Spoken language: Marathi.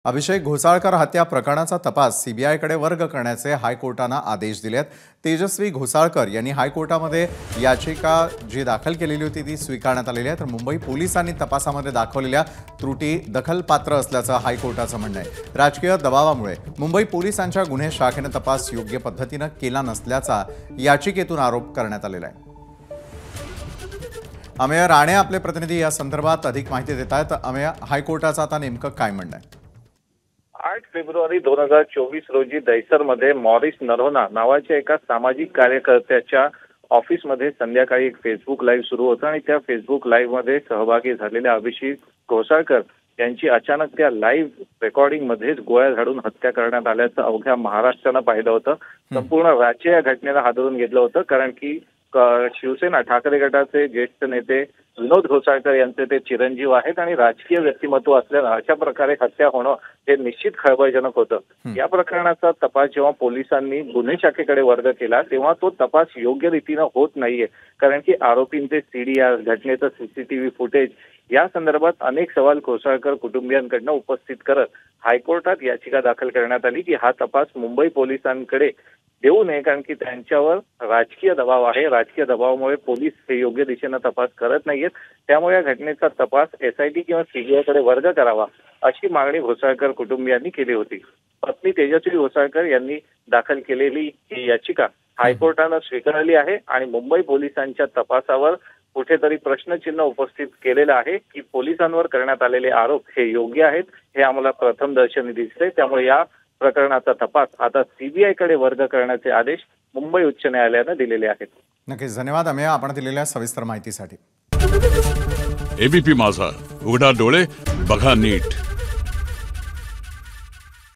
अभिषेक घोसाळकर हत्या प्रकरणाचा तपास सीबीआयकडे वर्ग करण्याचे हायकोर्टानं आदेश दिलेत। तेजस्वी घोसाळकर यांनी हायकोर्टामध्ये याचिका जी दाखल केलेली होती ती स्वीकारण्यात आलेली आहे। तर मुंबई पोलिसांनी तपासामध्ये दाखवलेल्या त्रुटी दखलपात्र असल्याचं हायकोर्टाचं म्हणणं आहे। राजकीय दबावामुळे मुंबई पोलिसांच्या गुन्हे शाखेने तपास योग्य पद्धतीने केला नसल्याचा याचिकेतून आरोप करण्यात आलेला आहे। अमेय राणे आपले प्रतिनिधी या संदर्भात अधिक माहिती देत आहेत। अमेय, हायकोर्टाचं आता नेमकं काय म्हणणं आहे? 8 फेब्रुवारी 2024 रोजी दहिसरमध्ये मॉरिस नरोना नावाच्या एका सामाजिक कार्यकर्त्याच्या ऑफिसमध्ये संध्याकाळी एक फेसबुक लाईव्ह सुरू होता आणि त्या फेसबुक लाईव्ह मध्ये सहभागी झालेल्या अभिषेक घोसाळकर यांची अचानक त्या लाईव्ह रेकॉर्डिंग मध्येच गोळ्या झाडून हत्या करण्यात आल्याचं अवघ्या महाराष्ट्रानं पाहिलं होतं। संपूर्ण राज्य या घटनेला हादरून घेतलं होतं, कारण की शिवसेना ठाकरे गटाचे ज्येष्ठ नेते विनोद घोसाळकर यांचे ते चिरंजीव आहेत आणि राजकीय व्यक्तिमत्व असल्यानं अशा प्रकारे हत्या होणं हे निश्चित खळबळजनक होतं। या प्रकरणाचा तपास जेव्हा पोलिसांनी गुन्हे शाखेकडे वर्ग केला तेव्हा तो तपास योग्य रीतीनं होत नाहीये, कारण की आरोपींचे सीडीआर, घटनेचं सीसीटीव्ही फुटेज या संदर्भात अनेक सवाल घोसाळकर कुटुंबियांकडून उपस्थित करत हायकोर्टात याचिका दाखल करण्यात आली की हा तपास मुंबई पोलिसांकडे देऊ नये, कारण की त्यांच्यावर राजकीय दबाव आहे। राजकीय दबावामुळे पोलीस हे योग्य दिशेनं तपास करत नाहीयेत, त्यामुळे या घटनेचा तपास एसआयटी किंवा सीबीआयकडे वर्ग करावा अशी मागणी घोसाळकर कुटुंबियांनी केली होती। पत्नी तेजस्वी घोसाळकर यांनी दाखल केलेली ही याचिका हायकोर्टानं स्वीकारली आहे आणि मुंबई पोलिसांच्या तपासावर कुठेतरी प्रश्नचिन्ह उपस्थित केलेलं आहे की पोलिसांवर करण्यात आलेले आरोप हे योग्य आहेत, हे आम्हाला प्रथमदर्शनी दिसते। त्यामुळे या प्रकरणाचा तपास आता सीबीआयकडे वर्ग करण्याचे आदेश मुंबई उच्च न्यायालयानं दिलेले आहेत। नक्कीच धन्यवाद अमेय, आपण दिलेल्या सविस्तर माहितीसाठी। एबीपी माझा, उघडा डोळे बघा नीट।